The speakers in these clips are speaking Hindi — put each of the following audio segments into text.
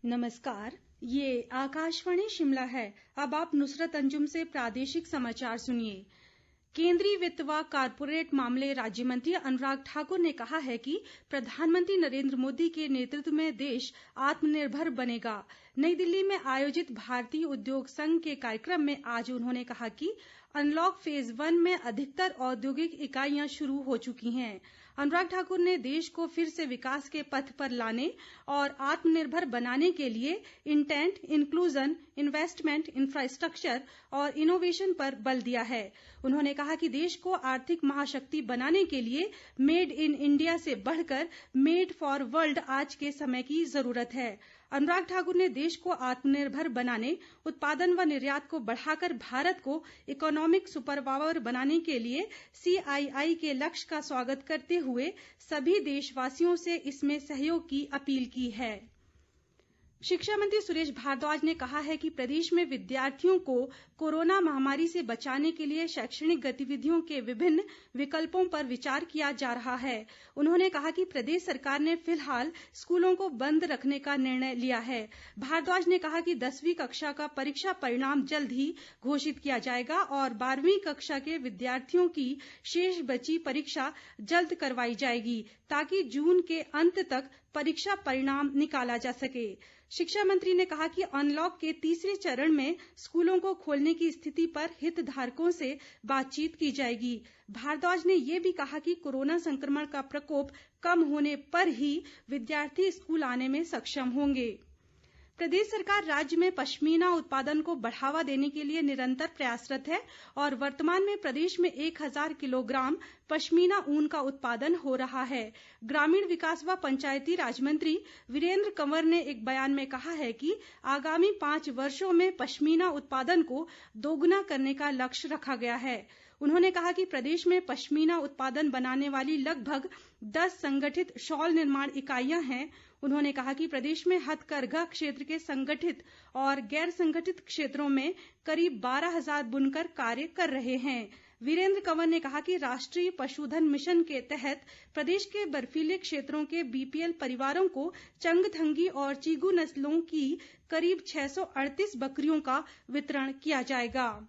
नमस्कार, ये आकाशवाणी शिमला है। अब आप नुसरत अंजुम से प्रादेशिक समाचार सुनिए। केंद्रीय वित्त व कारपोरेट मामले राज्य मंत्री अनुराग ठाकुर ने कहा है कि प्रधानमंत्री नरेंद्र मोदी के नेतृत्व में देश आत्मनिर्भर बनेगा। नई दिल्ली में आयोजित भारतीय उद्योग संघ के कार्यक्रम में आज उन्होंने कहा कि अनलॉक फेज 1 में अधिकतर औद्योगिक इकाइयां शुरू हो चुकी हैं। अनुराग ठाकुर ने देश को फिर से विकास के पथ पर लाने और आत्मनिर्भर बनाने के लिए इंटेंट, इंक्लूजन, इन्वेस्टमेंट, इंफ्रास्ट्रक्चर और इनोवेशन पर बल दिया है। उन्होंने कहा कि देश को आर्थिक महाशक्ति बनाने के लिए मेड इन इंडिया से बढ़कर मेड फॉर वर्ल्ड आज के समय की जरूरत है। अनुराग ठाकुर ने देश को आत्मनिर्भर बनाने, उत्पादन व निर्यात को बढ़ाकर भारत को इकोनॉमिक सुपर पावर बनाने के लिए CII के लक्ष्य का स्वागत करते हुए सभी देशवासियों से इसमें सहयोग की अपील की है। शिक्षा मंत्री सुरेश भारद्वाज ने कहा है कि प्रदेश में विद्यार्थियों को कोरोना महामारी से बचाने के लिए शैक्षणिक गतिविधियों के विभिन्न विकल्पों पर विचार किया जा रहा है। उन्होंने कहा कि प्रदेश सरकार ने फिलहाल स्कूलों को बंद रखने का निर्णय लिया है। भारद्वाज ने कहा कि 10वीं कक्षा का परीक्षा परिणाम जल्द ही घोषित किया जाएगा और 12वीं कक्षा के विद्यार्थियों की शेष बची परीक्षा जल्द करवाई जाएगी ताकि जून के अंत तक परीक्षा परिणाम निकाला जा सके। शिक्षा मंत्री ने कहा कि अनलॉक के तीसरे चरण में स्कूलों को खोलने की स्थिति पर हितधारकों से बातचीत की जाएगी। भारद्वाज ने ये भी कहा कि कोरोना संक्रमण का प्रकोप कम होने पर ही विद्यार्थी स्कूल आने में सक्षम होंगे। प्रदेश सरकार राज्य में पश्मीना उत्पादन को बढ़ावा देने के लिए निरंतर प्रयासरत है और वर्तमान में प्रदेश में 1000 किलोग्राम पश्मीना ऊन का उत्पादन हो रहा है। ग्रामीण विकास व पंचायती राज मंत्री वीरेंद्र कंवर ने एक बयान में कहा है कि आगामी 5 वर्षों में पश्मीना उत्पादन को दोगुना करने का लक्ष्य रखा गया है। उन्होंने कहा कि प्रदेश में पश्मीना उत्पादन बनाने वाली लगभग 10 संगठित शॉल निर्माण इकाइयां हैं। उन्होंने कहा कि प्रदेश में हथकरघा क्षेत्र के संगठित और गैर संगठित क्षेत्रों में करीब 12,000 बुनकर कार्य कर रहे हैं। वीरेंद्र कंवर ने कहा कि राष्ट्रीय पशुधन मिशन के तहत प्रदेश के बर्फीले क्षेत्रों के BPL परिवारों को चंगथंगी और चीगू नस्लों की करीब 638 बकरियों का वितरण किया जाएगा।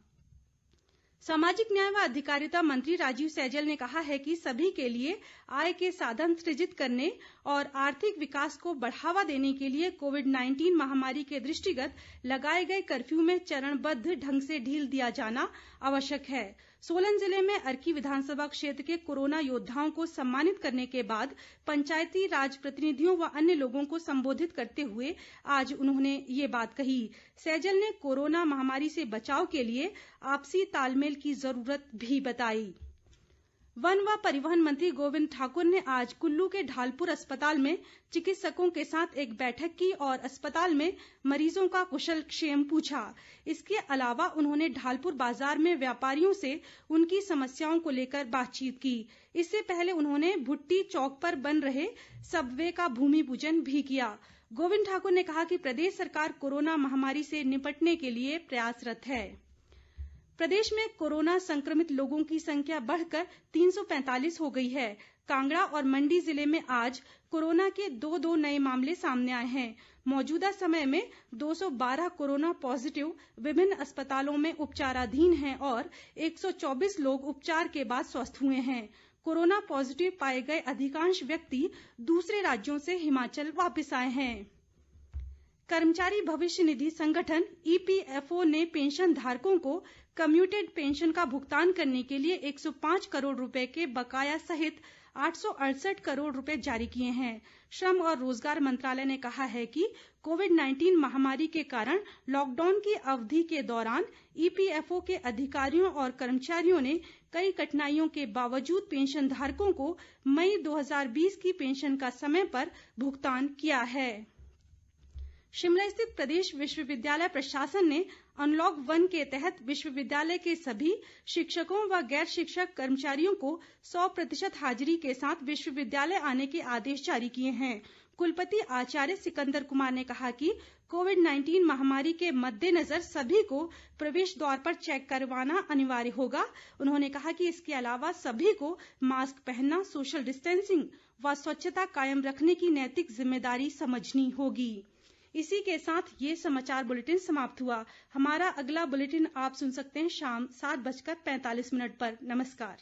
सामाजिक न्याय व अधिकारिता मंत्री राजीव सैजल ने कहा है कि सभी के लिए आय के साधन सृजित करने और आर्थिक विकास को बढ़ावा देने के लिए कोविड-19 महामारी के दृष्टिगत लगाए गए कर्फ्यू में चरणबद्ध ढंग से ढील दिया जाना आवश्यक है। सोलन जिले में अर्की विधानसभा क्षेत्र के कोरोना योद्धाओं को सम्मानित करने के बाद पंचायती राज प्रतिनिधियों व अन्य लोगों को संबोधित करते हुए आज उन्होंने ये बात कही। सैजल ने कोरोना महामारी से बचाव के लिए आपसी तालमेल की जरूरत भी बताई। वन व परिवहन मंत्री गोविंद ठाकुर ने आज कुल्लू के ढालपुर अस्पताल में चिकित्सकों के साथ एक बैठक की और अस्पताल में मरीजों का कुशल क्षेम पूछा। इसके अलावा उन्होंने ढालपुर बाजार में व्यापारियों से उनकी समस्याओं को लेकर बातचीत की। इससे पहले उन्होंने भुट्टी चौक पर बन रहे सबवे का भूमि पूजन भी किया। गोविंद ठाकुर ने कहा कि प्रदेश सरकार कोरोना महामारी से निपटने के लिए प्रयासरत है। प्रदेश में कोरोना संक्रमित लोगों की संख्या बढ़कर 345 हो गई है। कांगड़ा और मंडी जिले में आज कोरोना के 2 नए मामले सामने आए हैं। मौजूदा समय में 212 कोरोना पॉजिटिव विभिन्न अस्पतालों में उपचाराधीन हैं और 124 लोग उपचार के बाद स्वस्थ हुए हैं। कोरोना पॉजिटिव पाए गए अधिकांश व्यक्ति दूसरे राज्यों से हिमाचल वापस आए हैं। कर्मचारी भविष्य निधि संगठन EPFO ने पेंशन धारकों को कम्यूटेड पेंशन का भुगतान करने के लिए 105 करोड़ रुपए के बकाया सहित 868 करोड़ रुपए जारी किए हैं। श्रम और रोजगार मंत्रालय ने कहा है कि कोविड-19 महामारी के कारण लॉकडाउन की अवधि के दौरान EPFO के अधिकारियों और कर्मचारियों ने कई कठिनाइयों के बावजूद पेंशन धारकों को मई 2020 की पेंशन का समय पर भुगतान किया है। शिमला स्थित प्रदेश विश्वविद्यालय प्रशासन ने अनलॉक 1 के तहत विश्वविद्यालय के सभी शिक्षकों व गैर शिक्षक कर्मचारियों को 100% हाजिरी के साथ विश्वविद्यालय आने के आदेश जारी किए हैं। कुलपति आचार्य सिकंदर कुमार ने कहा कि कोविड-19 महामारी के मद्देनजर सभी को प्रवेश द्वार पर चेक करवाना अनिवार्य होगा। उन्होंने कहा कि इसके अलावा सभी को मास्क पहनना, सोशल डिस्टेंसिंग व स्वच्छता कायम रखने की नैतिक जिम्मेदारी समझनी होगी। इसी के साथ ये समाचार बुलेटिन समाप्त हुआ। हमारा अगला बुलेटिन आप सुन सकते हैं शाम 7:45 पर। नमस्कार।